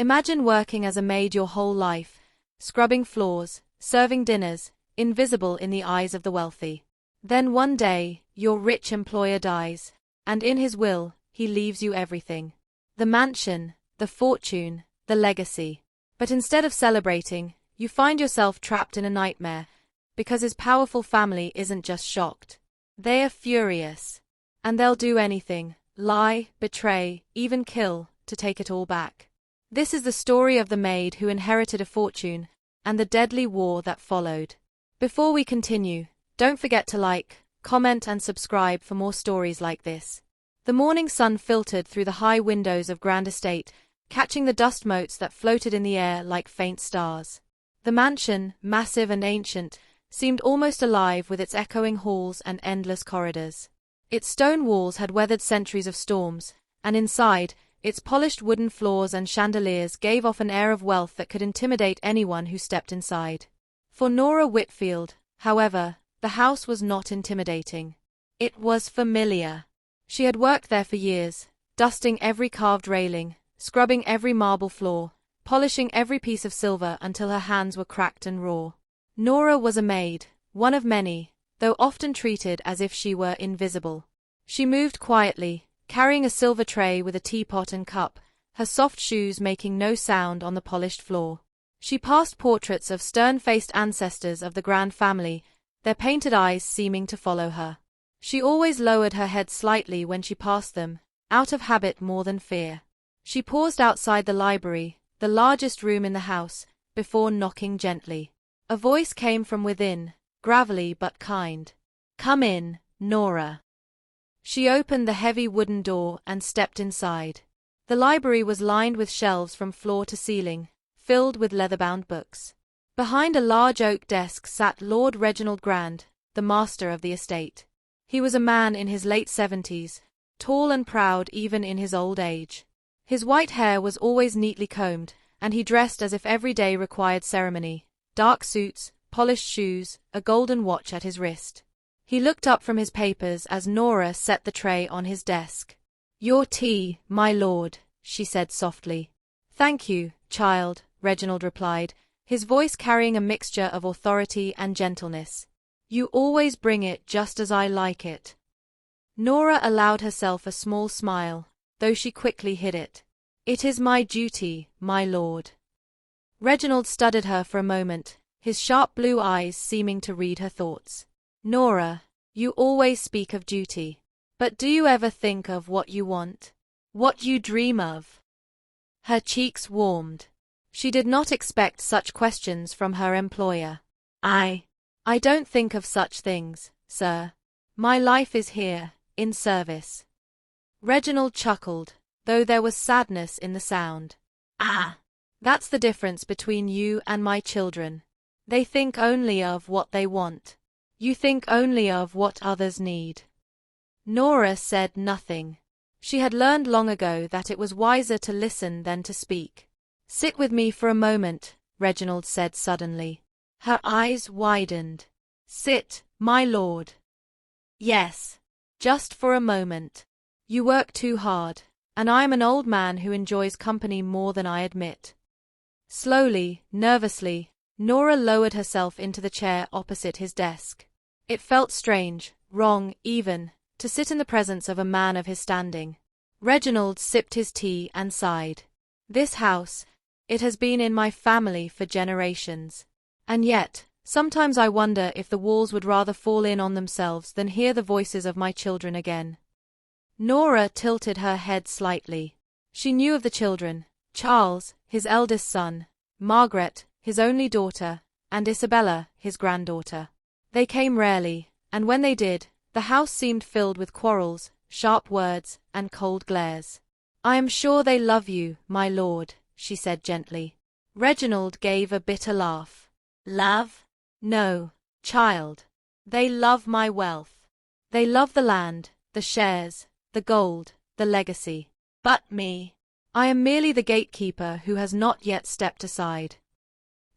Imagine working as a maid your whole life, scrubbing floors, serving dinners, invisible in the eyes of the wealthy. Then one day, your rich employer dies, and in his will, he leaves you everything. The mansion, the fortune, the legacy. But instead of celebrating, you find yourself trapped in a nightmare, because his powerful family isn't just shocked. They are furious. And they'll do anything, lie, betray, even kill, to take it all back. This is the story of the maid who inherited a fortune, and the deadly war that followed. Before we continue, don't forget to like, comment and subscribe for more stories like this. The morning sun filtered through the high windows of Grand Estate, catching the dust motes that floated in the air like faint stars. The mansion, massive and ancient, seemed almost alive with its echoing halls and endless corridors. Its stone walls had weathered centuries of storms, and inside, its polished wooden floors and chandeliers gave off an air of wealth that could intimidate anyone who stepped inside. For Nora Whitfield, however, the house was not intimidating. It was familiar. She had worked there for years, dusting every carved railing, scrubbing every marble floor, polishing every piece of silver until her hands were cracked and raw. Nora was a maid, one of many, though often treated as if she were invisible. She moved quietly, carrying a silver tray with a teapot and cup, her soft shoes making no sound on the polished floor. She passed portraits of stern-faced ancestors of the Grand family, their painted eyes seeming to follow her. She always lowered her head slightly when she passed them, out of habit more than fear. She paused outside the library, the largest room in the house, before knocking gently. A voice came from within, gravelly but kind. "Come in, Nora." She opened the heavy wooden door and stepped inside. The library was lined with shelves from floor to ceiling, filled with leather-bound books. Behind a large oak desk sat Lord Reginald Grand, the master of the estate. He was a man in his late 70s, tall and proud even in his old age. His white hair was always neatly combed, and he dressed as if every day required ceremony. Dark suits, polished shoes, a golden watch at his wrist. He looked up from his papers as Nora set the tray on his desk. "Your tea, my lord," she said softly. "Thank you, child," Reginald replied, his voice carrying a mixture of authority and gentleness. "You always bring it just as I like it." Nora allowed herself a small smile, though she quickly hid it. "It is my duty, my lord." Reginald studied her for a moment, his sharp blue eyes seeming to read her thoughts. "Nora, you always speak of duty. But do you ever think of what you want? What you dream of?" Her cheeks warmed. She did not expect such questions from her employer. I don't think of such things, sir. My life is here, in service." Reginald chuckled, though there was sadness in the sound. That's the difference between you and my children. They think only of what they want. You think only of what others need." Nora said nothing. She had learned long ago that it was wiser to listen than to speak. "Sit with me for a moment," Reginald said suddenly. Her eyes widened. "Sit, my lord." "Yes. Just for a moment. You work too hard, and I am an old man who enjoys company more than I admit." Slowly, nervously, Nora lowered herself into the chair opposite his desk. It felt strange, wrong even, to sit in the presence of a man of his standing. Reginald sipped his tea and sighed. "This house, it has been in my family for generations. And yet, sometimes I wonder if the walls would rather fall in on themselves than hear the voices of my children again." Nora tilted her head slightly. She knew of the children: Charles, his eldest son; Margaret, his only daughter; and Isabella, his granddaughter. They came rarely, and when they did, the house seemed filled with quarrels, sharp words, and cold glares. "I am sure they love you, my lord," she said gently. Reginald gave a bitter laugh. "Love? No, child. They love my wealth. They love the land, the shares, the gold, the legacy. But me. I am merely the gatekeeper who has not yet stepped aside."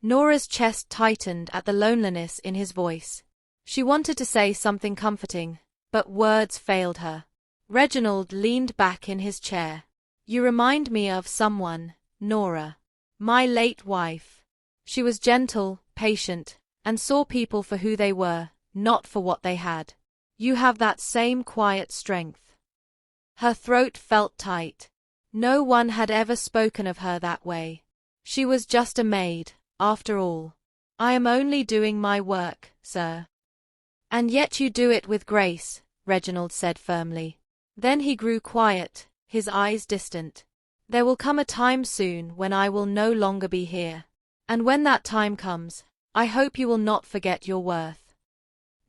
Nora's chest tightened at the loneliness in his voice. She wanted to say something comforting, but words failed her. Reginald leaned back in his chair. "You remind me of someone, Nora. My late wife. She was gentle, patient, and saw people for who they were, not for what they had. You have that same quiet strength. Her throat felt tight. No one had ever spoken of her that way. She was just a maid, after all. I am only doing my work, sir. And yet you do it with grace, Reginald said firmly. Then he grew quiet, his eyes distant. There will come a time soon when I will no longer be here. And when that time comes, I hope you will not forget your worth.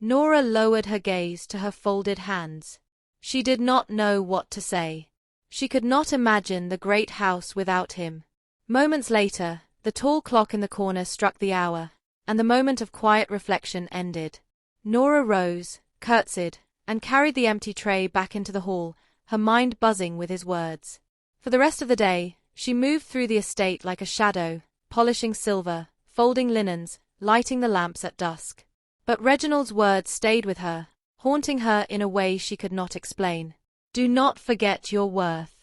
Nora lowered her gaze to her folded hands. She did not know what to say. She could not imagine the great house without him. Moments later, the tall clock in the corner struck the hour, and the moment of quiet reflection ended. Nora rose, curtsied, and carried the empty tray back into the hall, her mind buzzing with his words. For the rest of the day, she moved through the estate like a shadow, polishing silver, folding linens, lighting the lamps at dusk. But Reginald's words stayed with her, haunting her in a way she could not explain. Do not forget your worth.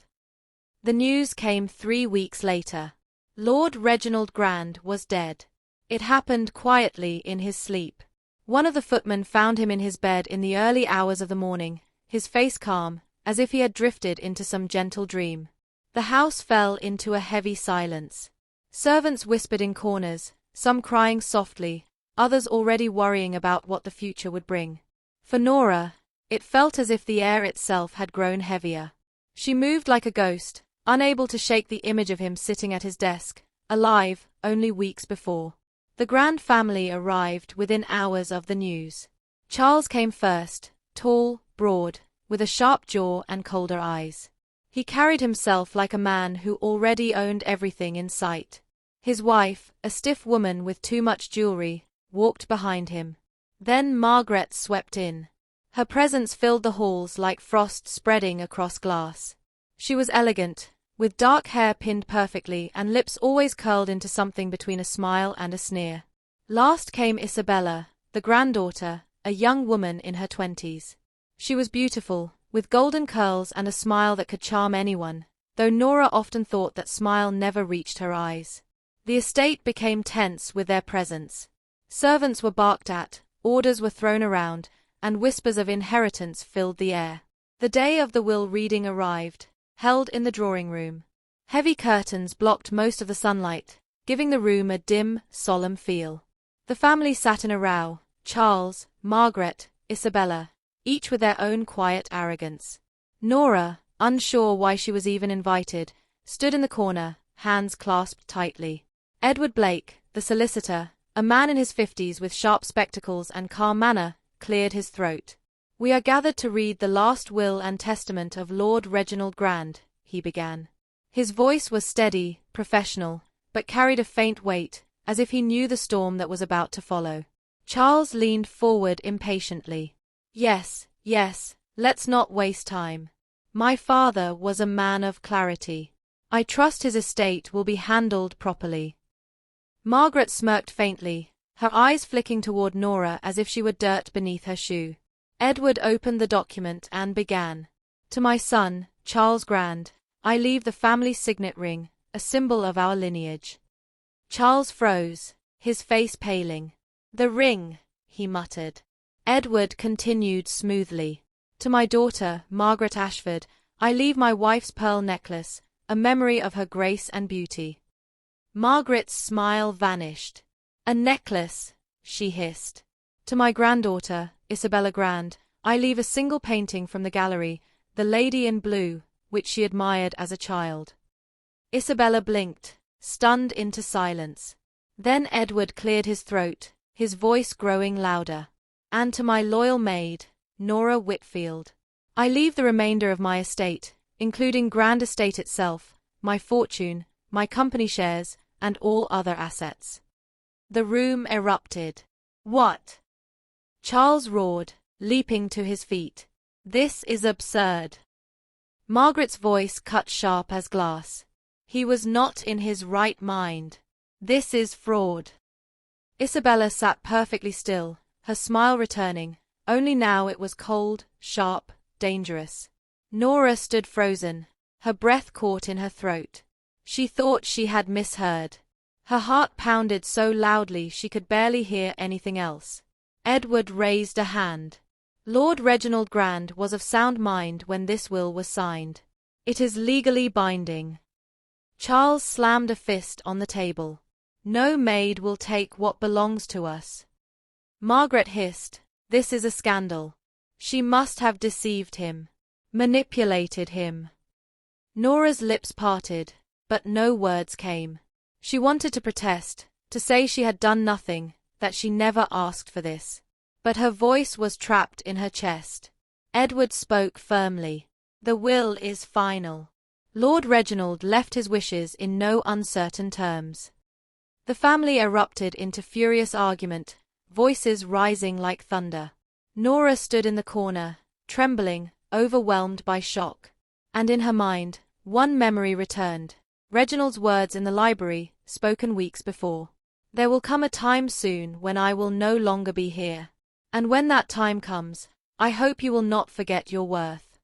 The news came 3 weeks later. Lord Reginald Grand was dead. It happened quietly in his sleep. One of the footmen found him in his bed in the early hours of the morning, his face calm, as if he had drifted into some gentle dream. The house fell into a heavy silence. Servants whispered in corners, some crying softly, others already worrying about what the future would bring. For Nora, it felt as if the air itself had grown heavier. She moved like a ghost, unable to shake the image of him sitting at his desk, alive, only weeks before. The Grand family arrived within hours of the news. Charles came first, tall, broad, with a sharp jaw and colder eyes. He carried himself like a man who already owned everything in sight. His wife, a stiff woman with too much jewelry, walked behind him. Then Margaret swept in. Her presence filled the halls like frost spreading across glass. She was elegant, with dark hair pinned perfectly and lips always curled into something between a smile and a sneer. Last came Isabella, the granddaughter, a young woman in her 20s. She was beautiful, with golden curls and a smile that could charm anyone, though Nora often thought that smile never reached her eyes. The estate became tense with their presence. Servants were barked at, orders were thrown around, and whispers of inheritance filled the air. The day of the will reading arrived, held in the drawing room. Heavy curtains blocked most of the sunlight, giving the room a dim, solemn feel. The family sat in a row, Charles, Margaret, Isabella, each with their own quiet arrogance. Nora, unsure why she was even invited, stood in the corner, hands clasped tightly. Edward Blake, the solicitor, a man in his 50s with sharp spectacles and calm manner, cleared his throat. We are gathered to read the last will and testament of Lord Reginald Grand, he began. His voice was steady, professional, but carried a faint weight, as if he knew the storm that was about to follow. Charles leaned forward impatiently. Yes, let's not waste time. My father was a man of clarity. I trust his estate will be handled properly. Margaret smirked faintly, her eyes flicking toward Nora as if she were dirt beneath her shoe. Edward opened the document and began. To my son, Charles Grand, I leave the family signet ring, a symbol of our lineage. Charles froze, his face paling. The ring, he muttered. Edward continued smoothly. To my daughter, Margaret Ashford, I leave my wife's pearl necklace, a memory of her grace and beauty. Margaret's smile vanished. A necklace, she hissed. To my granddaughter, Isabella Grand, I leave a single painting from the gallery, The Lady in Blue, which she admired as a child. Isabella blinked, stunned into silence. Then Edward cleared his throat, his voice growing louder. And to my loyal maid, Nora Whitfield, I leave the remainder of my estate, including Grand Estate itself, my fortune, my company shares, and all other assets. The room erupted. What? Charles roared, leaping to his feet. This is absurd. Margaret's voice cut sharp as glass. He was not in his right mind. This is fraud. Isabella sat perfectly still, her smile returning, only now it was cold, sharp, dangerous. Nora stood frozen, her breath caught in her throat. She thought she had misheard. Her heart pounded so loudly she could barely hear anything else. Edward raised a hand. Lord Reginald Grand was of sound mind when this will was signed. It is legally binding. Charles slammed a fist on the table. No maid will take what belongs to us. Margaret hissed, "This is a scandal." She must have deceived him. Manipulated him. Nora's lips parted, but no words came. She wanted to protest, to say she had done nothing, that she never asked for this. But her voice was trapped in her chest. Edward spoke firmly. "The will is final." Lord Reginald left his wishes in no uncertain terms. The family erupted into furious argument, voices rising like thunder. Nora stood in the corner, trembling, overwhelmed by shock. And in her mind, one memory returned. Reginald's words in the library, spoken weeks before. "There will come a time soon when I will no longer be here. And when that time comes, I hope you will not forget your worth."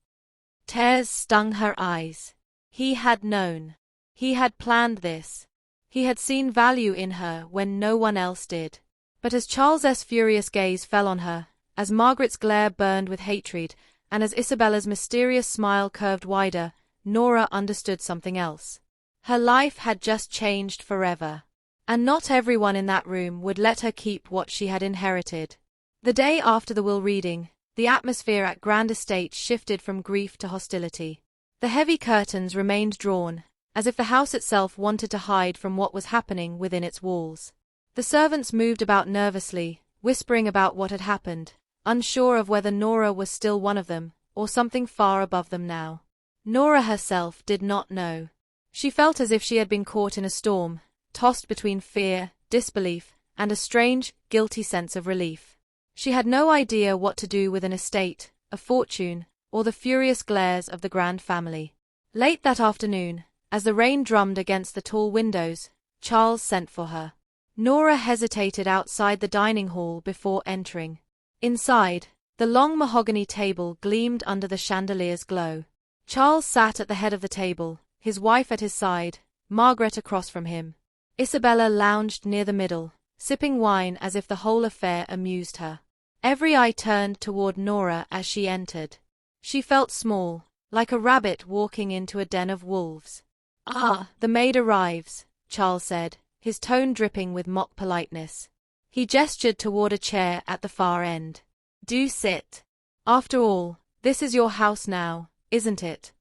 Tears stung her eyes. He had known. He had planned this. He had seen value in her when no one else did. But as Charles's furious gaze fell on her, as Margaret's glare burned with hatred, and as Isabella's mysterious smile curved wider, Nora understood something else. Her life had just changed forever. And not everyone in that room would let her keep what she had inherited. The day after the will reading, the atmosphere at Grand Estate shifted from grief to hostility. The heavy curtains remained drawn, as if the house itself wanted to hide from what was happening within its walls. The servants moved about nervously, whispering about what had happened, unsure of whether Nora was still one of them, or something far above them now. Nora herself did not know. She felt as if she had been caught in a storm, tossed between fear, disbelief, and a strange, guilty sense of relief. She had no idea what to do with an estate, a fortune, or the furious glares of the Grand family. Late that afternoon, as the rain drummed against the tall windows, Charles sent for her. Nora hesitated outside the dining hall before entering. Inside, the long mahogany table gleamed under the chandelier's glow. Charles sat at the head of the table, his wife at his side, Margaret across from him. Isabella lounged near the middle, sipping wine as if the whole affair amused her. Every eye turned toward Nora as she entered. She felt small, like a rabbit walking into a den of wolves. "Ah, the maid arrives," Charles said, his tone dripping with mock politeness. He gestured toward a chair at the far end. "Do sit. After all, this is your house now, isn't it?"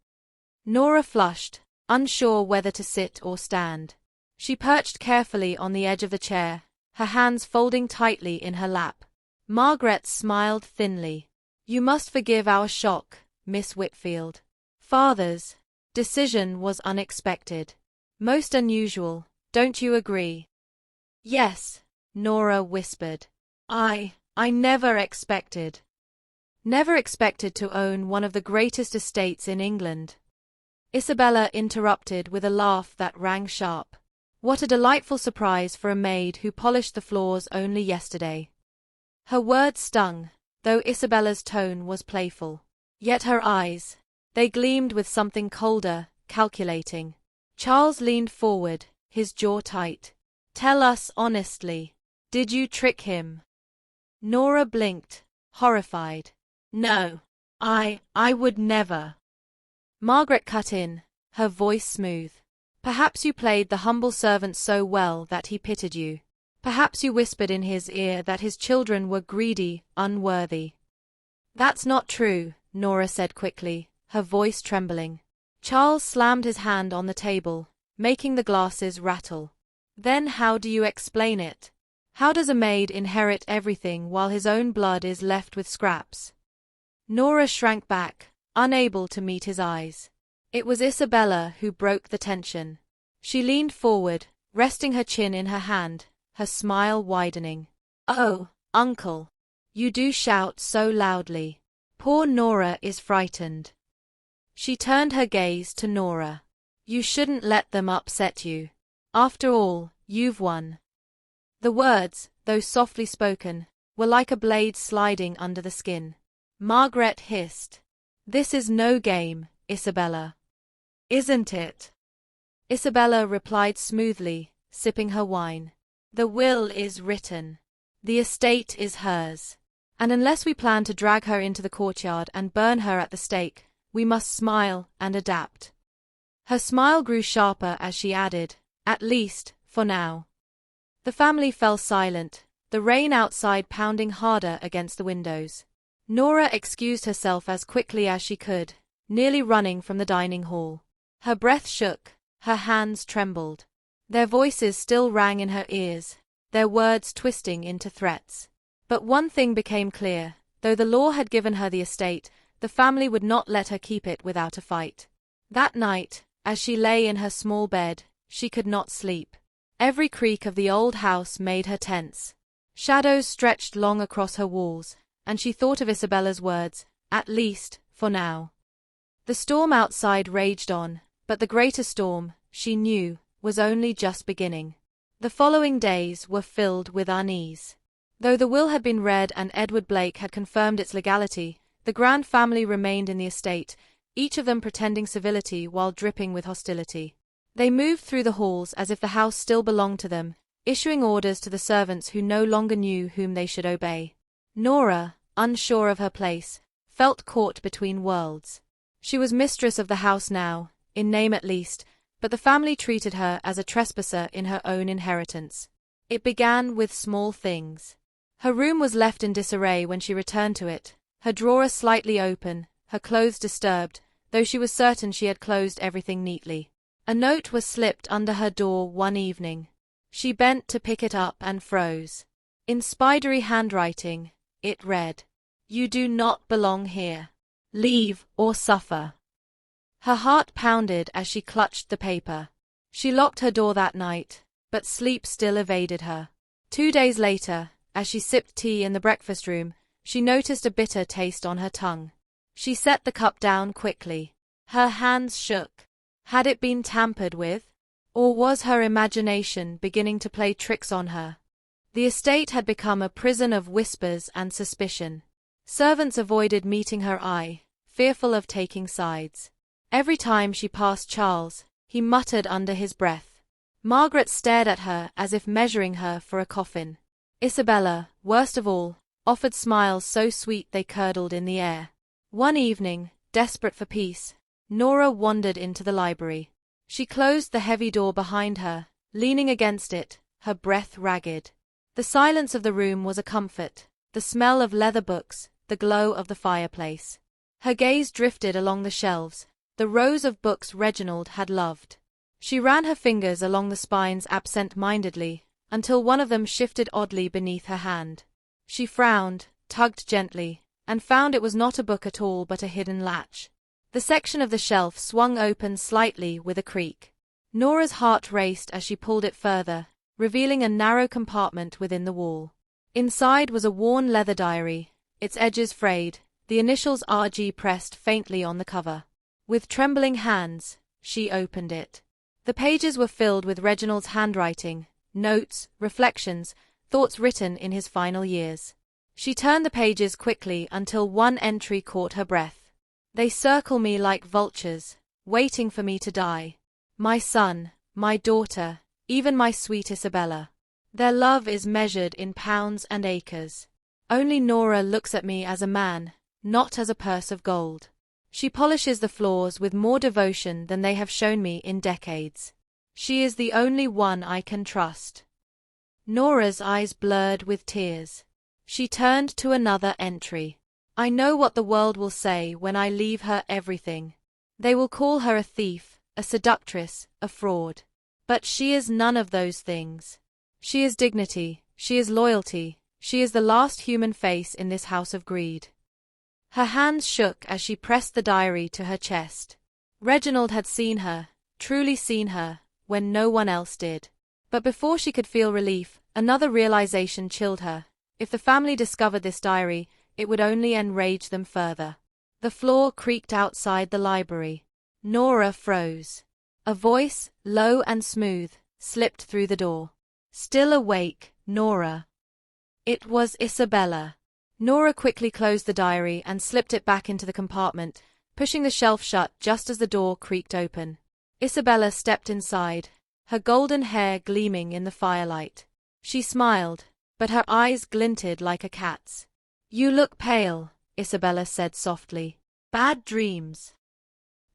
Nora flushed, unsure whether to sit or stand. She perched carefully on the edge of the chair, her hands folding tightly in her lap. Margaret smiled thinly. "You must forgive our shock, Miss Whitfield. Father's decision was unexpected. Most unusual, don't you agree?" "Yes," Nora whispered. I never expected to own one of the greatest estates in England." Isabella interrupted with a laugh that rang sharp. What a delightful surprise for a maid who polished the floors only yesterday. Her words stung, though Isabella's tone was playful. Yet her eyes, they gleamed with something colder, calculating. Charles leaned forward, his jaw tight. "Tell us honestly, did you trick him?" Nora blinked, horrified. "No, I would never." Margaret cut in, her voice smooth. "Perhaps you played the humble servant so well that he pitied you. Perhaps you whispered in his ear that his children were greedy, unworthy." "That's not true," Nora said quickly, her voice trembling. Charles slammed his hand on the table, making the glasses rattle. "Then how do you explain it? How does a maid inherit everything while his own blood is left with scraps?" Nora shrank back, unable to meet his eyes. It was Isabella who broke the tension. She leaned forward, resting her chin in her hand, her smile widening. "Oh, uncle, you do shout so loudly. Poor Nora is frightened." She turned her gaze to Nora. "You shouldn't let them upset you. After all, you've won." The words, though softly spoken, were like a blade sliding under the skin. Margaret hissed. "This is no game, Isabella." "Isn't it?" Isabella replied smoothly, sipping her wine. The will is written. The estate is hers. And unless we plan to drag her into the courtyard and burn her at the stake, we must smile and adapt. Her smile grew sharper as she added, at least, for now. The family fell silent, the rain outside pounding harder against the windows. Nora excused herself as quickly as she could, nearly running from the dining hall. Her breath shook, her hands trembled. Their voices still rang in her ears, their words twisting into threats. But one thing became clear, though the law had given her the estate, the family would not let her keep it without a fight. That night, as she lay in her small bed, she could not sleep. Every creak of the old house made her tense. Shadows stretched long across her walls, and she thought of Isabella's words, at least, for now. The storm outside raged on, but the greater storm, she knew, was only just beginning. The following days were filled with unease. Though the will had been read and Edward Blake had confirmed its legality, the Grand family remained in the estate, each of them pretending civility while dripping with hostility. They moved through the halls as if the house still belonged to them, issuing orders to the servants who no longer knew whom they should obey. Nora, unsure of her place, felt caught between worlds. She was mistress of the house now, in name at least, but the family treated her as a trespasser in her own inheritance. It began with small things. Her room was left in disarray when she returned to it, her drawer slightly open, her clothes disturbed, though she was certain she had closed everything neatly. A note was slipped under her door one evening. She bent to pick it up and froze. In spidery handwriting, it read, "You do not belong here. Leave or suffer." Her heart pounded as she clutched the paper. She locked her door that night, but sleep still evaded her. 2 days later, as she sipped tea in the breakfast room, she noticed a bitter taste on her tongue. She set the cup down quickly. Her hands shook. Had it been tampered with? Or was her imagination beginning to play tricks on her? The estate had become a prison of whispers and suspicion. Servants avoided meeting her eye, fearful of taking sides. Every time she passed Charles, he muttered under his breath. Margaret stared at her as if measuring her for a coffin. Isabella, worst of all, offered smiles so sweet they curdled in the air. One evening, desperate for peace, Nora wandered into the library. She closed the heavy door behind her, leaning against it, her breath ragged. The silence of the room was a comfort, the smell of leather books, the glow of the fireplace. Her gaze drifted along the shelves, the rows of books Reginald had loved. She ran her fingers along the spines absent-mindedly, until one of them shifted oddly beneath her hand. She frowned, tugged gently, and found it was not a book at all but a hidden latch. The section of the shelf swung open slightly with a creak. Nora's heart raced as she pulled it further, revealing a narrow compartment within the wall. Inside was a worn leather diary, its edges frayed, the initials RG pressed faintly on the cover. With trembling hands, she opened it. The pages were filled with Reginald's handwriting, notes, reflections, thoughts written in his final years. She turned the pages quickly until one entry caught her breath. "They circle me like vultures, waiting for me to die. My son, my daughter, even my sweet Isabella. Their love is measured in pounds and acres. Only Nora looks at me as a man, not as a purse of gold. She polishes the floors with more devotion than they have shown me in decades. She is the only one I can trust." Nora's eyes blurred with tears. She turned to another entry. "I know what the world will say when I leave her everything. They will call her a thief, a seductress, a fraud. But she is none of those things. She is dignity, she is loyalty, she is the last human face in this house of greed." Her hands shook as she pressed the diary to her chest. Reginald had seen her, truly seen her, when no one else did. But before she could feel relief, another realization chilled her. If the family discovered this diary, it would only enrage them further. The floor creaked outside the library. Nora froze. A voice, low and smooth, slipped through the door. "Still awake, Nora?" It was Isabella. Nora quickly closed the diary and slipped it back into the compartment, pushing the shelf shut just as the door creaked open. Isabella stepped inside, her golden hair gleaming in the firelight. She smiled, but her eyes glinted like a cat's. "You look pale," Isabella said softly. "Bad dreams?"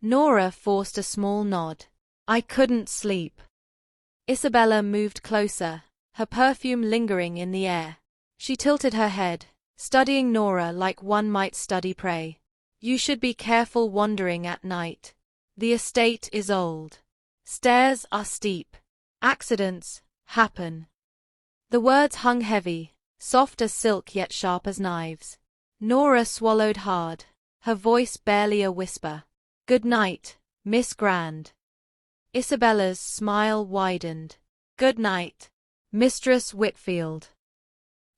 Nora forced a small nod. "I couldn't sleep." Isabella moved closer, her perfume lingering in the air. She tilted her head, studying Nora like one might study prey. "You should be careful wandering at night. The estate is old. Stairs are steep. Accidents happen." The words hung heavy, soft as silk yet sharp as knives. Nora swallowed hard, her voice barely a whisper. "Good night, Miss Grand." Isabella's smile widened. "Good night, Mistress Whitfield."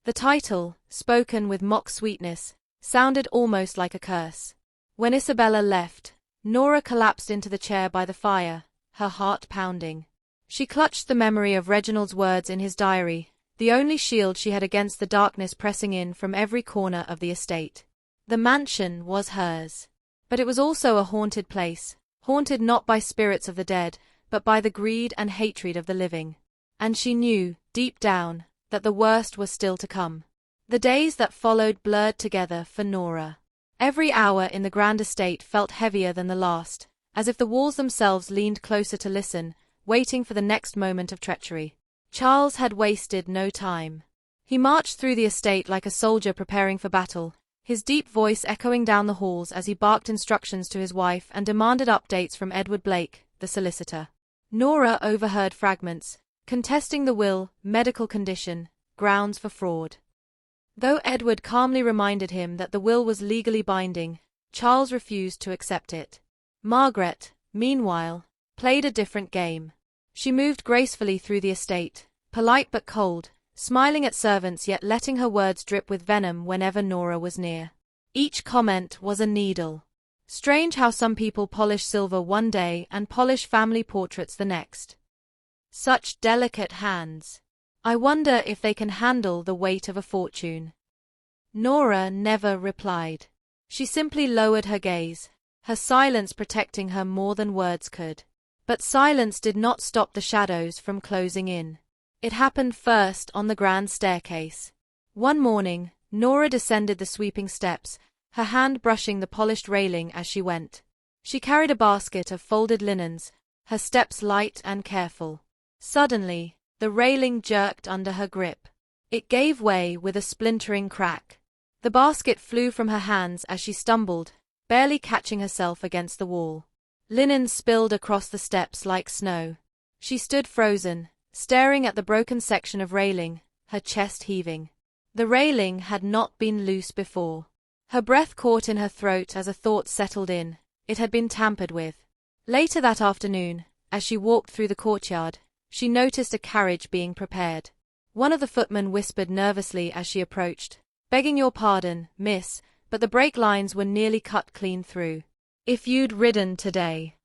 The title, spoken with mock sweetness, sounded almost like a curse. When Isabella left, Nora collapsed into the chair by the fire, her heart pounding. She clutched the memory of Reginald's words in his diary, the only shield she had against the darkness pressing in from every corner of the estate. The mansion was hers. But it was also a haunted place, haunted not by spirits of the dead, but by the greed and hatred of the living. And she knew, deep down, that the worst was still to come. The days that followed blurred together for Nora. Every hour in the grand estate felt heavier than the last, as if the walls themselves leaned closer to listen, waiting for the next moment of treachery. Charles had wasted no time. He marched through the estate like a soldier preparing for battle, his deep voice echoing down the halls as he barked instructions to his wife and demanded updates from Edward Blake, the solicitor. Nora overheard fragments, contesting the will, medical condition, grounds for fraud. Though Edward calmly reminded him that the will was legally binding, Charles refused to accept it. Margaret, meanwhile, played a different game. She moved gracefully through the estate, polite but cold, smiling at servants yet letting her words drip with venom whenever Nora was near. Each comment was a needle. Strange how some people polish silver one day and polish family portraits the next. Such delicate hands. I wonder if they can handle the weight of a fortune. Nora never replied. She simply lowered her gaze, her silence protecting her more than words could. But silence did not stop the shadows from closing in. It happened first on the grand staircase. One morning, Nora descended the sweeping steps, her hand brushing the polished railing as she went. She carried a basket of folded linens, her steps light and careful. Suddenly, the railing jerked under her grip. It gave way with a splintering crack. The basket flew from her hands as she stumbled, barely catching herself against the wall. Linen spilled across the steps like snow. She stood frozen, staring at the broken section of railing, her chest heaving. The railing had not been loose before. Her breath caught in her throat as a thought settled in. It had been tampered with. Later that afternoon, as she walked through the courtyard, she noticed a carriage being prepared. One of the footmen whispered nervously as she approached, "Begging your pardon, miss, but the brake lines were nearly cut clean through. If you'd ridden today."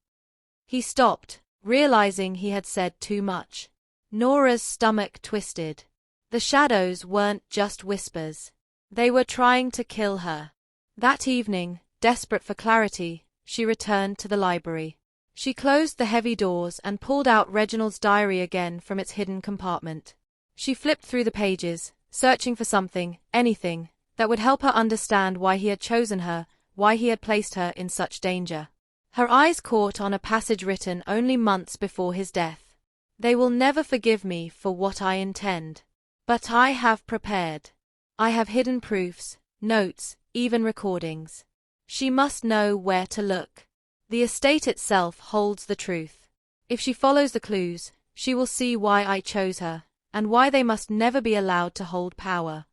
He stopped, realizing he had said too much. Nora's stomach twisted. The shadows weren't just whispers. They were trying to kill her. That evening, desperate for clarity, she returned to the library. She closed the heavy doors and pulled out Reginald's diary again from its hidden compartment. She flipped through the pages, searching for something, anything, that would help her understand why he had chosen her, why he had placed her in such danger. Her eyes caught on a passage written only months before his death. "They will never forgive me for what I intend. But I have prepared. I have hidden proofs, notes, even recordings. She must know where to look. The estate itself holds the truth. If she follows the clues, she will see why I chose her, and why they must never be allowed to hold power."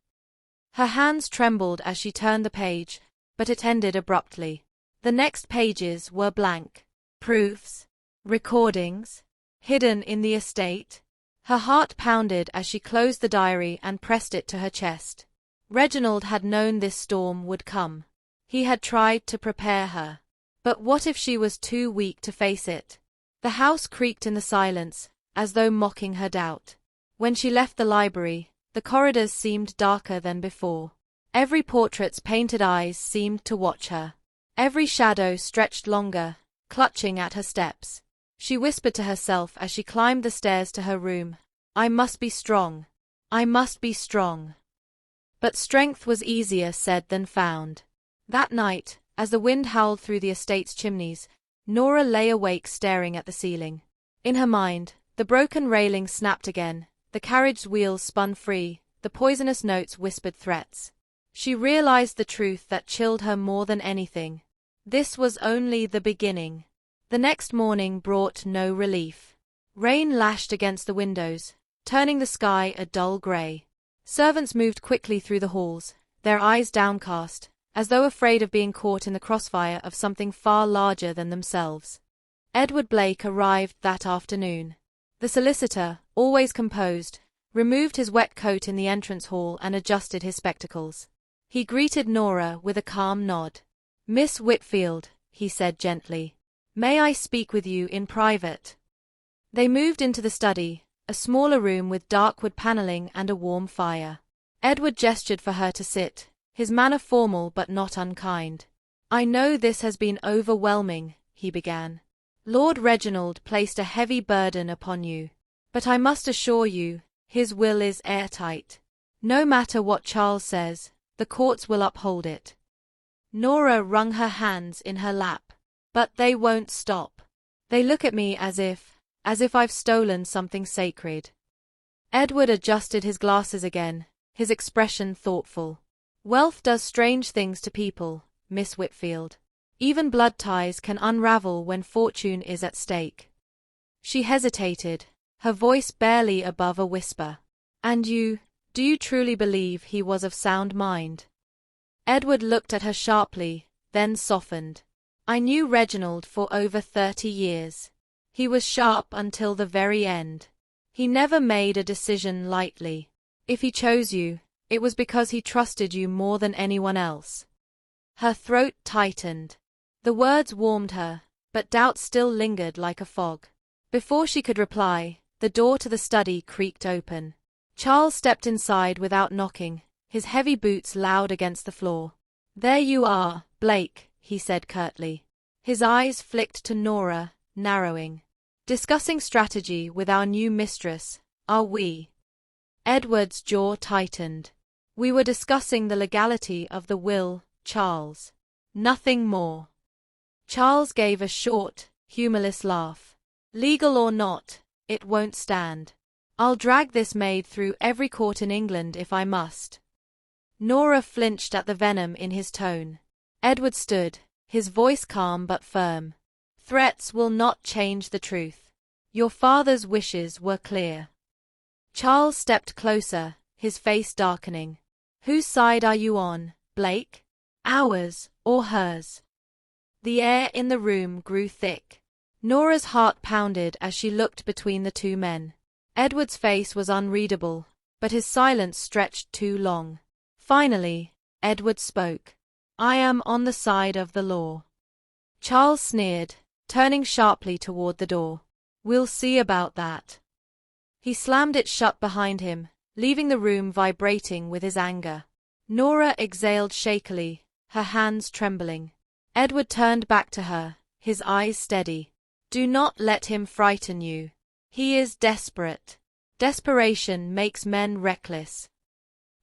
Her hands trembled as she turned the page, but it ended abruptly. The next pages were blank. Proofs? Recordings? Hidden in the estate? Her heart pounded as she closed the diary and pressed it to her chest. Reginald had known this storm would come. He had tried to prepare her. But what if she was too weak to face it? The house creaked in the silence, as though mocking her doubt. When she left the library, the corridors seemed darker than before. Every portrait's painted eyes seemed to watch her. Every shadow stretched longer, clutching at her steps. She whispered to herself as she climbed the stairs to her room. I must be strong. I must be strong. But strength was easier said than found. That night, as the wind howled through the estate's chimneys, Nora lay awake staring at the ceiling. In her mind, the broken railing snapped again, the carriage's wheels spun free, the poisonous notes whispered threats. She realized the truth that chilled her more than anything. This was only the beginning. The next morning brought no relief. Rain lashed against the windows, turning the sky a dull grey. Servants moved quickly through the halls, their eyes downcast, as though afraid of being caught in the crossfire of something far larger than themselves. Edward Blake arrived that afternoon. The solicitor, always composed, removed his wet coat in the entrance hall and adjusted his spectacles. He greeted Nora with a calm nod. Miss Whitfield, he said gently, may I speak with you in private? They moved into the study, a smaller room with dark wood paneling and a warm fire. Edward gestured for her to sit, his manner formal but not unkind. I know this has been overwhelming, he began. Lord Reginald placed a heavy burden upon you. But I must assure you, his will is airtight. No matter what Charles says, the courts will uphold it. Nora wrung her hands in her lap. But they won't stop. They look at me as if I've stolen something sacred. Edward adjusted his glasses again, his expression thoughtful. Wealth does strange things to people, Miss Whitfield. Even blood ties can unravel when fortune is at stake. She hesitated, her voice barely above a whisper. And do you truly believe he was of sound mind? Edward looked at her sharply, then softened. I knew Reginald for over 30 years. He was sharp until the very end. He never made a decision lightly. If he chose you, it was because he trusted you more than anyone else. Her throat tightened. The words warmed her, but doubt still lingered like a fog. Before she could reply, the door to the study creaked open. Charles stepped inside without knocking, his heavy boots loud against the floor. There you are, Blake, he said curtly. His eyes flicked to Nora, narrowing. Discussing strategy with our new mistress, are we? Edward's jaw tightened. We were discussing the legality of the will, Charles. Nothing more. Charles gave a short, humorless laugh. Legal or not, it won't stand. I'll drag this maid through every court in England if I must. Nora flinched at the venom in his tone. Edward stood, his voice calm but firm. Threats will not change the truth. Your father's wishes were clear. Charles stepped closer, his face darkening. Whose side are you on, Blake? Ours or hers? The air in the room grew thick. Nora's heart pounded as she looked between the two men. Edward's face was unreadable, but his silence stretched too long. Finally, Edward spoke. I am on the side of the law. Charles sneered, turning sharply toward the door. We'll see about that. He slammed it shut behind him, leaving the room vibrating with his anger. Nora exhaled shakily, her hands trembling. Edward turned back to her, his eyes steady. Do not let him frighten you. He is desperate. Desperation makes men reckless.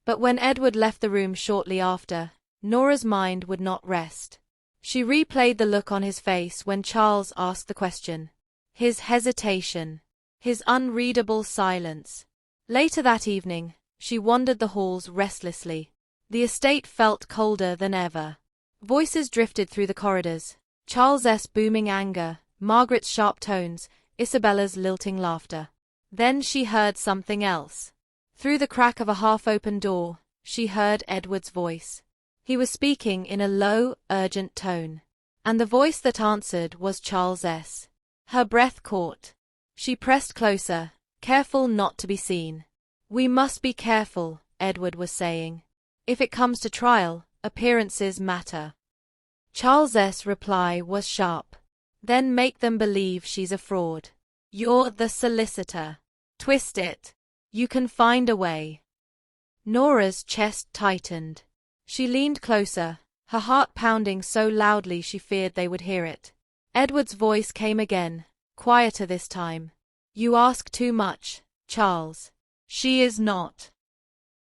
But when Edward left the room shortly after, Nora's mind would not rest. She replayed the look on his face when Charles asked the question. His hesitation. His unreadable silence. Later that evening, she wandered the halls restlessly. The estate felt colder than ever. Voices drifted through the corridors. Charles's booming anger, Margaret's sharp tones, Isabella's lilting laughter. Then she heard something else. Through the crack of a half-open door, she heard Edward's voice. He was speaking in a low, urgent tone. And the voice that answered was Charles's. Her breath caught. She pressed closer, careful not to be seen. We must be careful, Edward was saying. If it comes to trial, appearances matter. Charles's reply was sharp. Then make them believe she's a fraud. You're the solicitor. Twist it. You can find a way. Nora's chest tightened. She leaned closer, her heart pounding so loudly she feared they would hear it. Edward's voice came again, quieter this time. You ask too much, Charles. She is not.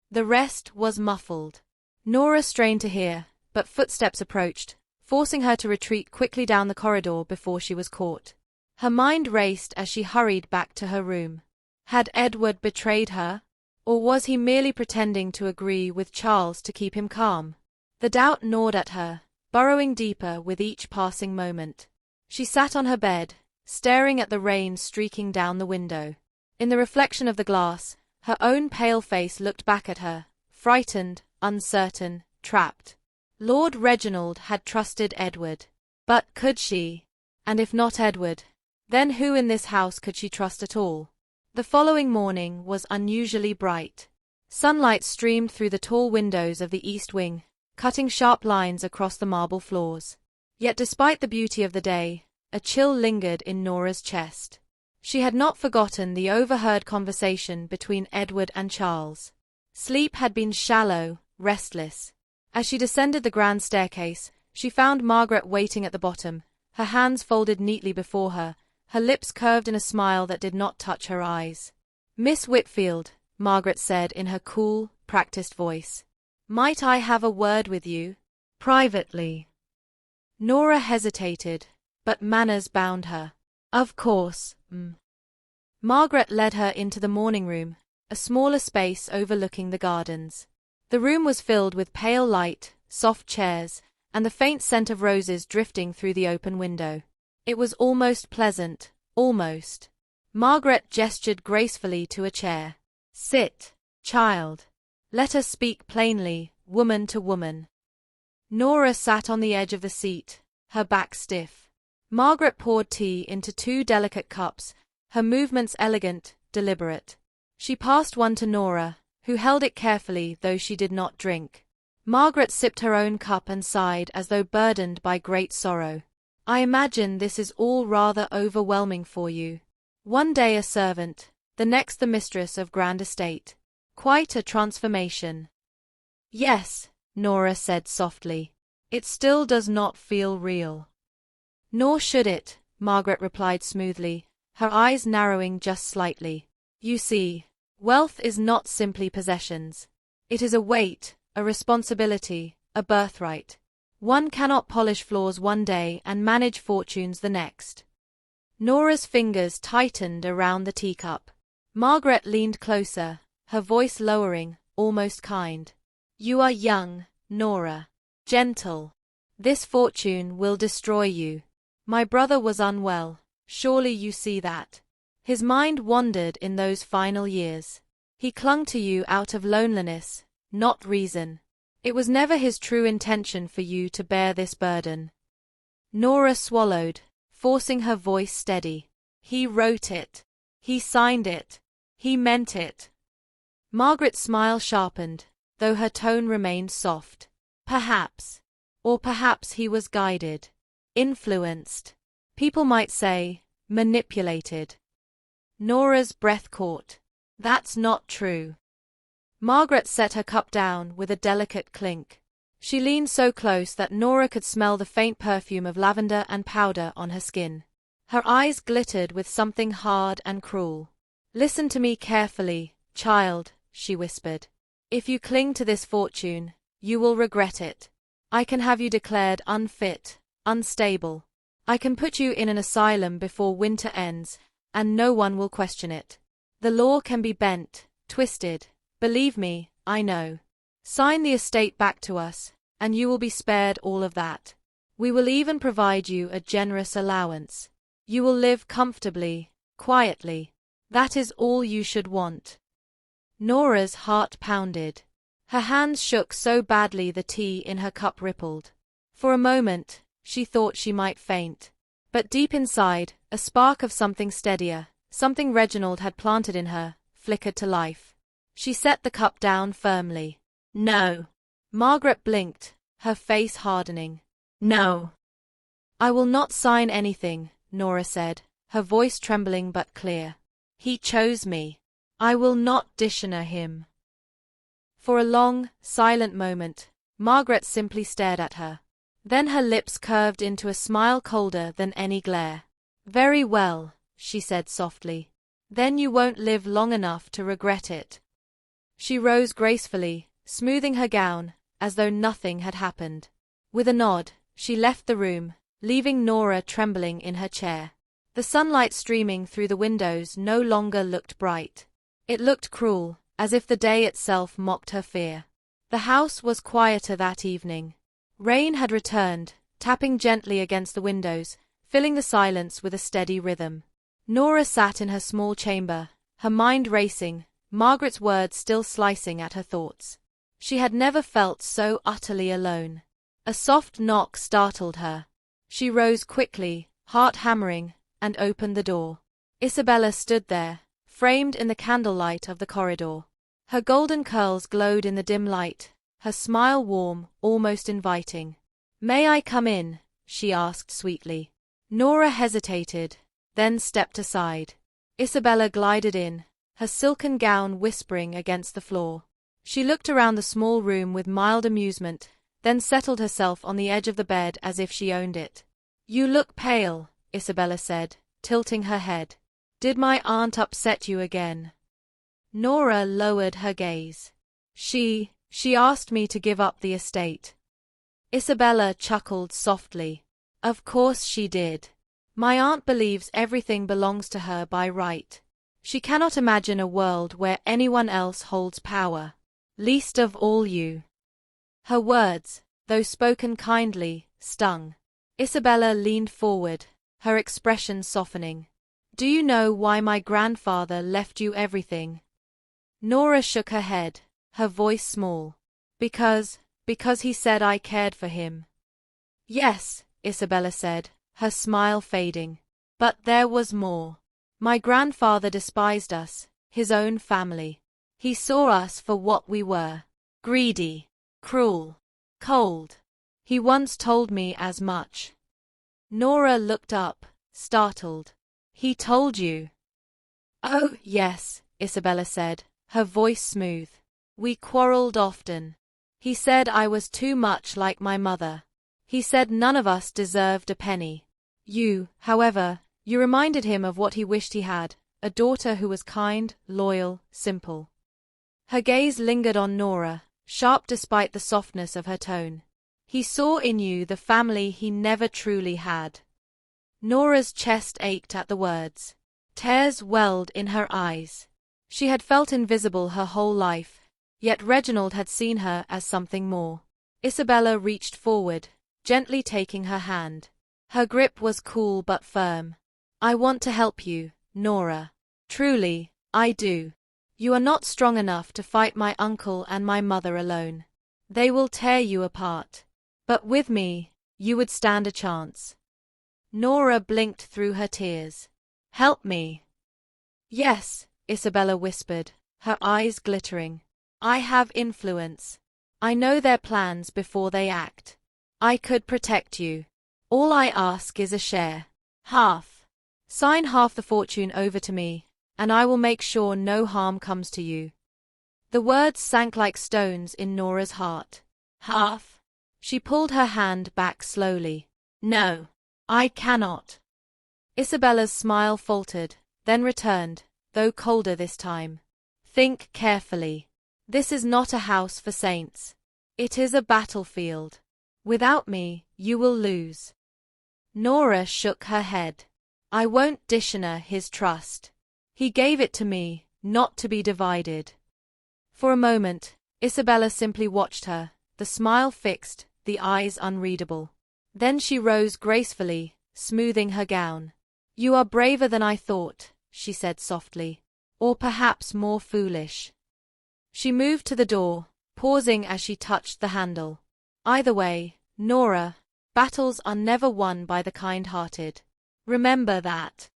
The rest was muffled. Nora strained to hear, but footsteps approached, forcing her to retreat quickly down the corridor before she was caught. Her mind raced as she hurried back to her room. Had Edward betrayed her? Or was he merely pretending to agree with Charles to keep him calm? The doubt gnawed at her, burrowing deeper with each passing moment. She sat on her bed, staring at the rain streaking down the window. In the reflection of the glass, her own pale face looked back at her, frightened, uncertain, trapped. Lord Reginald had trusted Edward. But could she? And if not Edward, then who in this house could she trust at all? The following morning was unusually bright. Sunlight streamed through the tall windows of the east wing, cutting sharp lines across the marble floors. Yet despite the beauty of the day, a chill lingered in Nora's chest. She had not forgotten the overheard conversation between Edward and Charles. Sleep had been shallow, restless. As she descended the grand staircase, she found Margaret waiting at the bottom, her hands folded neatly before her, her lips curved in a smile that did not touch her eyes. "Miss Whitfield," Margaret said in her cool, practiced voice. "Might I have a word with you? Privately." Nora hesitated, but manners bound her. "Of course, Margaret led her into the morning room, a smaller space overlooking the gardens. The room was filled with pale light, soft chairs, and the faint scent of roses drifting through the open window. It was almost pleasant, almost. Margaret gestured gracefully to a chair. "Sit, child. Let us speak plainly, woman to woman." Nora sat on the edge of the seat, her back stiff. Margaret poured tea into 2 delicate cups, her movements elegant, deliberate. She passed one to Nora, who held it carefully though she did not drink. Margaret sipped her own cup and sighed as though burdened by great sorrow. "I imagine this is all rather overwhelming for you. One day a servant, the next the mistress of grand estate. Quite a transformation." "Yes," Nora said softly. "It still does not feel real." "Nor should it," Margaret replied smoothly, her eyes narrowing just slightly. "You see, wealth is not simply possessions. It is a weight, a responsibility, a birthright. One cannot polish floors one day and manage fortunes the next." Nora's fingers tightened around the teacup. Margaret leaned closer, her voice lowering, almost kind. "You are young, Nora. Gentle. This fortune will destroy you. My brother was unwell. Surely you see that. His mind wandered in those final years. He clung to you out of loneliness, not reason. It was never his true intention for you to bear this burden." Nora swallowed, forcing her voice steady. "He wrote it. He signed it. He meant it." Margaret's smile sharpened, though her tone remained soft. "Perhaps. Or perhaps he was guided. Influenced. People might say, manipulated." Nora's breath caught. "That's not true." Margaret set her cup down with a delicate clink. She leaned so close that Nora could smell the faint perfume of lavender and powder on her skin. Her eyes glittered with something hard and cruel. "Listen to me carefully, child," she whispered. "If you cling to this fortune, you will regret it. I can have you declared unfit, unstable. I can put you in an asylum before winter ends, and no one will question it. The law can be bent, twisted. Believe me, I know. Sign the estate back to us, and you will be spared all of that. We will even provide you a generous allowance. You will live comfortably, quietly. That is all you should want." Nora's heart pounded. Her hands shook so badly the tea in her cup rippled. For a moment, she thought she might faint. But deep inside, a spark of something steadier, something Reginald had planted in her, flickered to life. She set the cup down firmly. "No." Margaret blinked, her face hardening. "No." "I will not sign anything," Nora said, her voice trembling but clear. "He chose me. I will not dishonor him." For a long, silent moment, Margaret simply stared at her. Then her lips curved into a smile colder than any glare. "Very well, she said softly. Then you won't live long enough to regret it. She rose gracefully, smoothing her gown, as though nothing had happened. With a nod, she left the room, leaving Nora trembling in her chair. The sunlight streaming through the windows no longer looked bright. It looked cruel, as if the day itself mocked her fear. The house was quieter that evening. Rain had returned, tapping gently against the windows, filling the silence with a steady rhythm. Nora sat in her small chamber, her mind racing, Margaret's words still slicing at her thoughts. She had never felt so utterly alone. A soft knock startled her. She rose quickly, heart hammering, and opened the door. Isabella stood there, framed in the candlelight of the corridor. Her golden curls glowed in the dim light, her smile warm, almost inviting. "May I come in?" she asked sweetly. Nora hesitated, then stepped aside. Isabella glided in, her silken gown whispering against the floor. She looked around the small room with mild amusement, then settled herself on the edge of the bed as if she owned it. "You look pale," Isabella said, tilting her head. "Did my aunt upset you again?" Nora lowered her gaze. She asked me to give up the estate." Isabella chuckled softly. "Of course she did. My aunt believes everything belongs to her by right. She cannot imagine a world where anyone else holds power. Least of all you." Her words, though spoken kindly, stung. Isabella leaned forward, her expression softening. "Do you know why my grandfather left you everything?" Nora shook her head, her voice small. Because he said I cared for him." "Yes," Isabella said, her smile fading. "But there was more. My grandfather despised us, his own family. He saw us for what we were. Greedy, cruel, cold. He once told me as much." Nora looked up, startled. "He told you?" "Oh, yes," Isabella said, her voice smooth. "We quarreled often. He said I was too much like my mother. He said none of us deserved a penny. You, however, you reminded him of what he wished he had, a daughter who was kind, loyal, simple." Her gaze lingered on Nora, sharp despite the softness of her tone. "He saw in you the family he never truly had." Nora's chest ached at the words. Tears welled in her eyes. She had felt invisible her whole life, yet Reginald had seen her as something more. Isabella reached forward, gently taking her hand. Her grip was cool but firm. "I want to help you, Nora. Truly, I do. You are not strong enough to fight my uncle and my mother alone. They will tear you apart. But with me, you would stand a chance." Nora blinked through her tears. "Help me." "Yes," Isabella whispered, her eyes glittering. "I have influence. I know their plans before they act. I could protect you. All I ask is a share. Half. Sign half the fortune over to me, and I will make sure no harm comes to you." The words sank like stones in Nora's heart. "Half?" She pulled her hand back slowly. "No, I cannot." Isabella's smile faltered, then returned, though colder this time. "Think carefully. This is not a house for saints. It is a battlefield. Without me, you will lose." Nora shook her head. "I won't dishonor his trust. He gave it to me, not to be divided." For a moment, Isabella simply watched her, the smile fixed, the eyes unreadable. Then she rose gracefully, smoothing her gown. "You are braver than I thought," she said softly. "Or perhaps more foolish." She moved to the door, pausing as she touched the handle. "Either way, Nora, battles are never won by the kind-hearted. Remember that."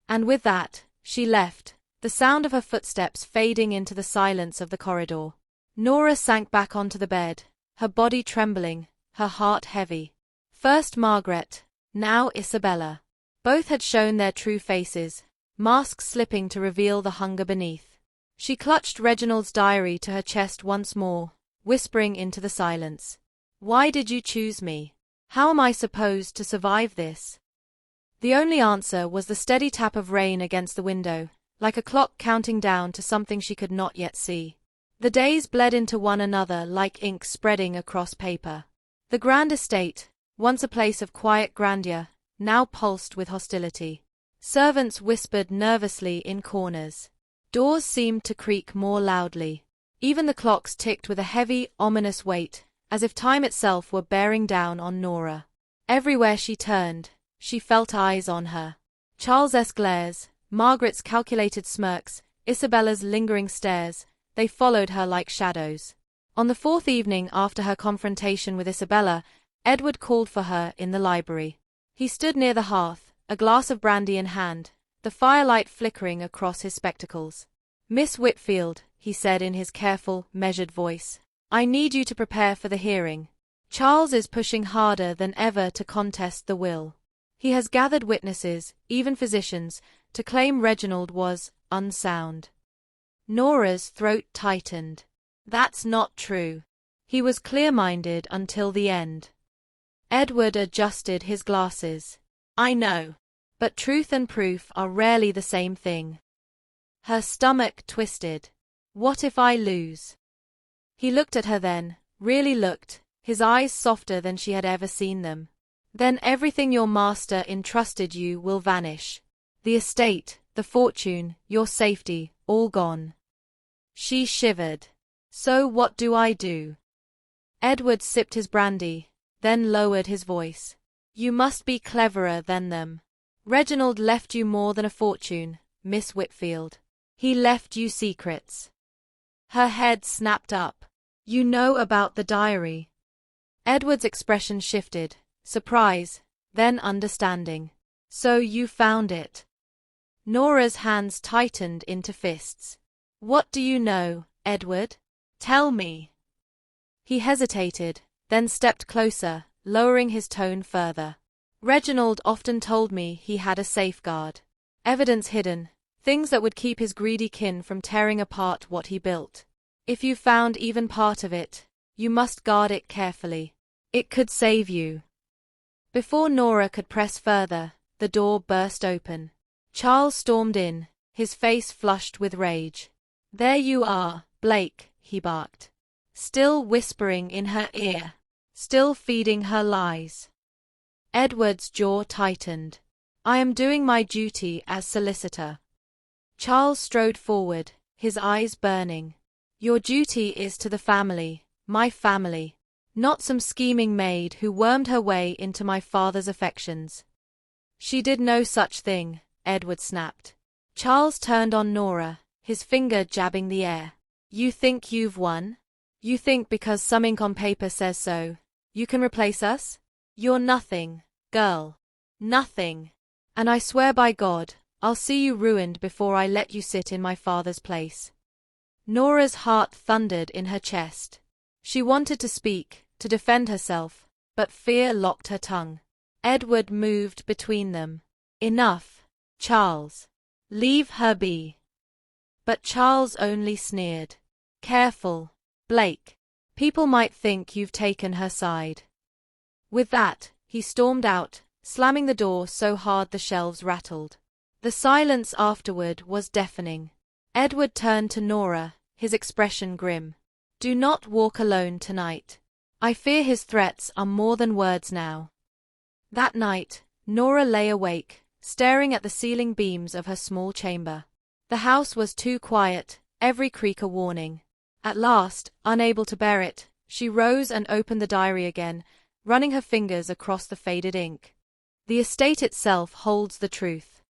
And with that, she left, the sound of her footsteps fading into the silence of the corridor. Nora sank back onto the bed, her body trembling, her heart heavy. First Margaret, now Isabella. Both had shown their true faces, masks slipping to reveal the hunger beneath. She clutched Reginald's diary to her chest once more, whispering into the silence. "Why did you choose me? How am I supposed to survive this?" The only answer was the steady tap of rain against the window, like a clock counting down to something she could not yet see. The days bled into one another like ink spreading across paper. The grand estate, once a place of quiet grandeur, now pulsed with hostility. Servants whispered nervously in corners. Doors seemed to creak more loudly. Even the clocks ticked with a heavy, ominous weight, as if time itself were bearing down on Nora. Everywhere she turned, she felt eyes on her. Charles's glares, Margaret's calculated smirks, Isabella's lingering stares, they followed her like shadows. On the fourth evening after her confrontation with Isabella, Edward called for her in the library. He stood near the hearth, a glass of brandy in hand, the firelight flickering across his spectacles. "Miss Whitfield," he said in his careful, measured voice, "I need you to prepare for the hearing. Charles is pushing harder than ever to contest the will. He has gathered witnesses, even physicians, to claim Reginald was unsound." Nora's throat tightened. "That's not true. He was clear-minded until the end." Edward adjusted his glasses. "I know. But truth and proof are rarely the same thing." Her stomach twisted. "What if I lose?" He looked at her then, really looked, his eyes softer than she had ever seen them. "Then everything your master entrusted you will vanish. The estate, the fortune, your safety, all gone." She shivered. "So what do I do?" Edward sipped his brandy, then lowered his voice. "You must be cleverer than them. Reginald left you more than a fortune, Miss Whitfield. He left you secrets." Her head snapped up. "You know about the diary." Edward's expression shifted, surprise, then understanding. "So you found it." Nora's hands tightened into fists. "What do you know, Edward? Tell me." He hesitated, then stepped closer, lowering his tone further. "Reginald often told me he had a safeguard. Evidence hidden, things that would keep his greedy kin from tearing apart what he built. If you found even part of it, you must guard it carefully. It could save you." Before Nora could press further, the door burst open. Charles stormed in, his face flushed with rage. "There you are, Blake," he barked. Still whispering in her ear. Still feeding her lies. Edward's jaw tightened. "I am doing my duty as solicitor." Charles strode forward, his eyes burning. "Your duty is to the family, my family, not some scheming maid who wormed her way into my father's affections." "She did no such thing," Edward snapped. Charles turned on Nora, his finger jabbing the air. "You think you've won? You think because some ink on paper says so, you can replace us? You're nothing, girl. Nothing. And I swear by God, I'll see you ruined before I let you sit in my father's place." Nora's heart thundered in her chest. She wanted to speak, to defend herself, but fear locked her tongue. Edward moved between them. "Enough, Charles. Leave her be." But Charles only sneered. "Careful, Blake. People might think you've taken her side." With that, he stormed out, slamming the door so hard the shelves rattled. The silence afterward was deafening. Edward turned to Nora, his expression grim. "Do not walk alone tonight. I fear his threats are more than words now." That night, Nora lay awake, staring at the ceiling beams of her small chamber. The house was too quiet, every creak a warning. At last, unable to bear it, she rose and opened the diary again, running her fingers across the faded ink. The estate itself holds the truth.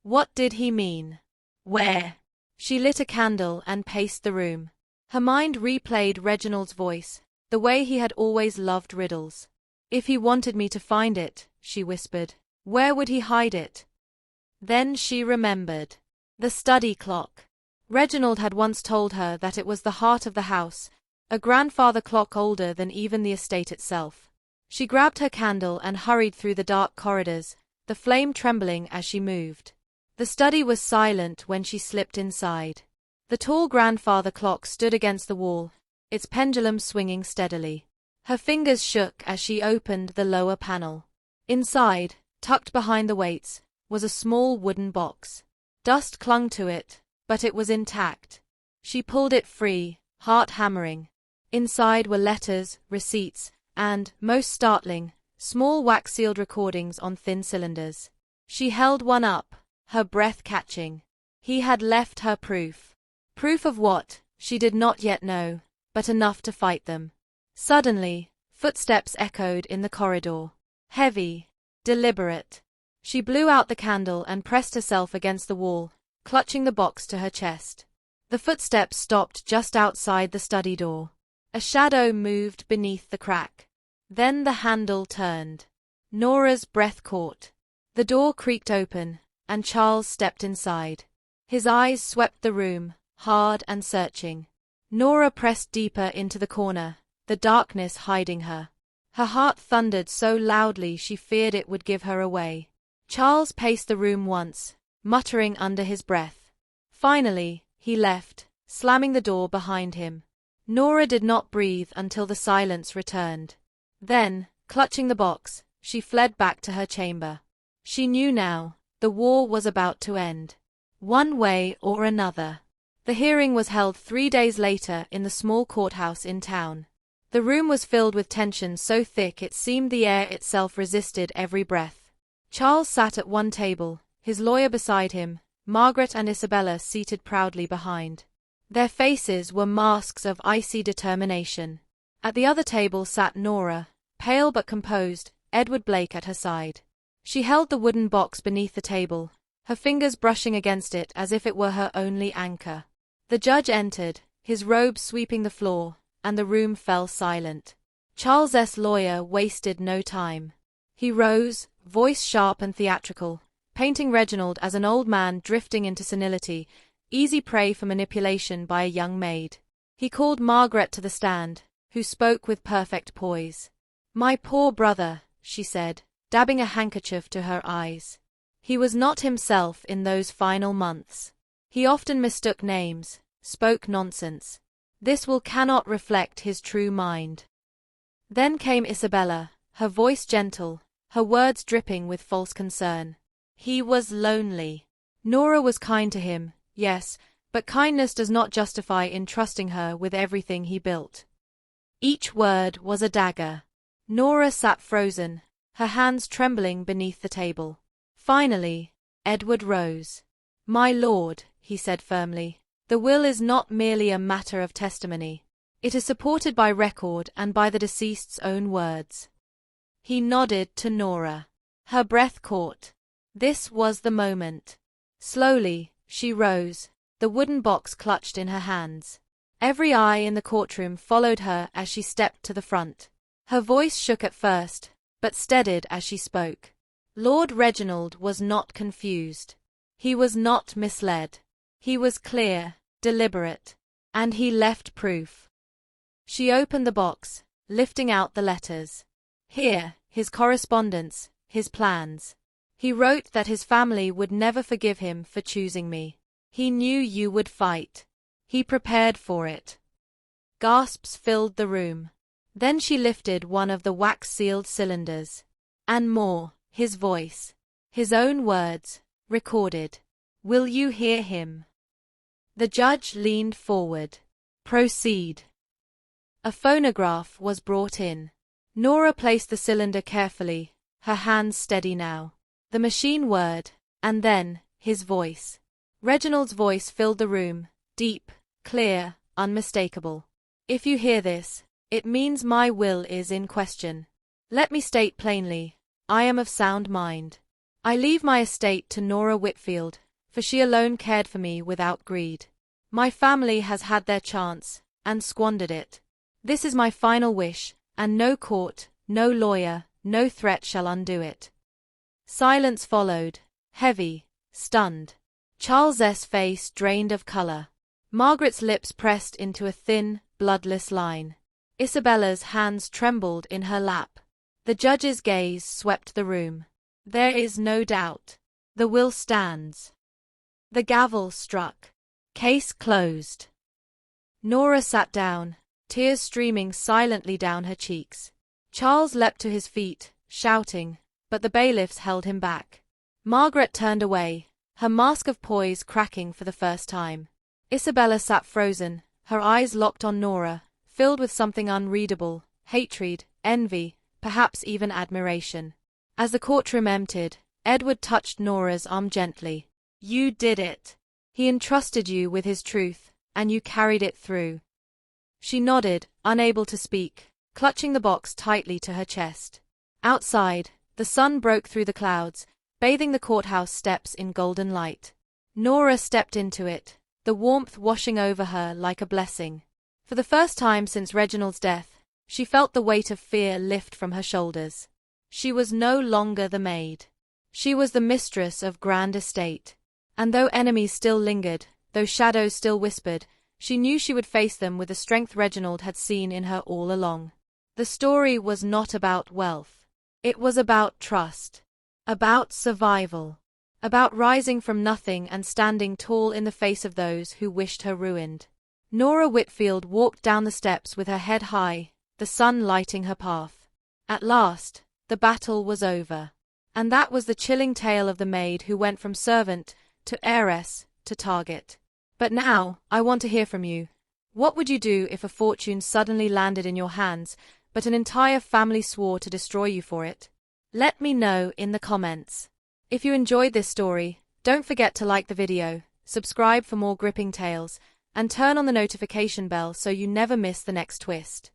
What did he mean? Where? She lit a candle and paced the room. Her mind replayed Reginald's voice, the way he had always loved riddles. "If he wanted me to find it," she whispered, "where would he hide it?" Then she remembered. The study clock. Reginald had once told her that it was the heart of the house, a grandfather clock older than even the estate itself. She grabbed her candle and hurried through the dark corridors, the flame trembling as she moved. The study was silent when she slipped inside. The tall grandfather clock stood against the wall, its pendulum swinging steadily. Her fingers shook as she opened the lower panel. Inside, Tucked behind the weights was a small wooden box. Dust clung to it, but it was intact. She pulled it free, heart hammering. Inside were letters, receipts, and, most startling, small wax-sealed recordings on thin cylinders. She held one up, her breath catching. He had left her proof. Proof of what, she did not yet know, but enough to fight them. Suddenly, footsteps echoed in the corridor. Heavy, deliberate. She blew out the candle and pressed herself against the wall, clutching the box to her chest. The footsteps stopped just outside the study door. A shadow moved beneath the crack. Then the handle turned. Nora's breath caught. The door creaked open, and Charles stepped inside. His eyes swept the room, hard and searching. Nora pressed deeper into the corner, the darkness hiding her. Her heart thundered so loudly she feared it would give her away. Charles paced the room once, muttering under his breath. Finally, he left, slamming the door behind him. Nora did not breathe until the silence returned. Then, clutching the box, she fled back to her chamber. She knew now, the war was about to end. One way or another. The hearing was held 3 days later in the small courthouse in town. The room was filled with tension so thick it seemed the air itself resisted every breath. Charles sat at one table, his lawyer beside him, Margaret and Isabella seated proudly behind. Their faces were masks of icy determination. At the other table sat Nora, pale but composed, Edward Blake at her side. She held the wooden box beneath the table, her fingers brushing against it as if it were her only anchor. The judge entered, his robe sweeping the floor, and the room fell silent. Charles's lawyer wasted no time. He rose, voice sharp and theatrical, painting Reginald as an old man drifting into senility, easy prey for manipulation by a young maid. He called Margaret to the stand, who spoke with perfect poise. "My poor brother," she said, dabbing a handkerchief to her eyes. He was not himself in those final months. He often mistook names, spoke nonsense. This will cannot reflect his true mind. Then came Isabella, her voice gentle, her words dripping with false concern. He was lonely. Nora was kind to him, yes, but kindness does not justify entrusting her with everything he built. Each word was a dagger. Nora sat frozen, her hands trembling beneath the table. Finally, Edward rose. "My lord," he said firmly, "the will is not merely a matter of testimony. It is supported by record and by the deceased's own words." He nodded to Nora. Her breath caught. This was the moment. Slowly, she rose, the wooden box clutched in her hands. Every eye in the courtroom followed her as she stepped to the front. Her voice shook at first, but steadied as she spoke. Lord Reginald was not confused. He was not misled. He was clear, deliberate, and he left proof. She opened the box, lifting out the letters. Here, his correspondence, his plans. He wrote that his family would never forgive him for choosing me. He knew you would fight. He prepared for it. Gasps filled the room. Then she lifted one of the wax-sealed cylinders. And more, his voice. His own words, recorded. "Will you hear him?" The judge leaned forward. "Proceed." A phonograph was brought in. Nora placed the cylinder carefully, her hands steady now. The machine whirred, and then, his voice. Reginald's voice filled the room, deep, clear, unmistakable. "If you hear this, it means my will is in question. Let me state plainly, I am of sound mind. I leave my estate to Nora Whitfield, for she alone cared for me without greed. My family has had their chance, and squandered it. This is my final wish, and no court, no lawyer, no threat shall undo it." Silence followed, heavy, stunned. Charles's face drained of color. Margaret's lips pressed into a thin, bloodless line. Isabella's hands trembled in her lap. The judge's gaze swept the room. "There is no doubt. The will stands." The gavel struck. Case closed. Nora sat down, tears streaming silently down her cheeks. Charles leapt to his feet, shouting, but the bailiffs held him back. Margaret turned away, her mask of poise cracking for the first time. Isabella sat frozen, her eyes locked on Nora, filled with something unreadable, hatred, envy, perhaps even admiration. As the courtroom emptied, Edward touched Nora's arm gently. "You did it. He entrusted you with his truth, and you carried it through." She nodded, unable to speak, clutching the box tightly to her chest. Outside, the sun broke through the clouds, bathing the courthouse steps in golden light. Nora stepped into it, the warmth washing over her like a blessing. For the first time since Reginald's death, she felt the weight of fear lift from her shoulders. She was no longer the maid. She was the mistress of grand estate. And though enemies still lingered, though shadows still whispered, she knew she would face them with the strength Reginald had seen in her all along. The story was not about wealth. It was about trust. About survival. About rising from nothing and standing tall in the face of those who wished her ruined. Nora Whitfield walked down the steps with her head high, the sun lighting her path. At last, the battle was over. And that was the chilling tale of the maid who went from servant to heiress to target. But now, I want to hear from you. What would you do if a fortune suddenly landed in your hands, but an entire family swore to destroy you for it? Let me know in the comments. If you enjoyed this story, don't forget to like the video, subscribe for more gripping tales, and turn on the notification bell so you never miss the next twist.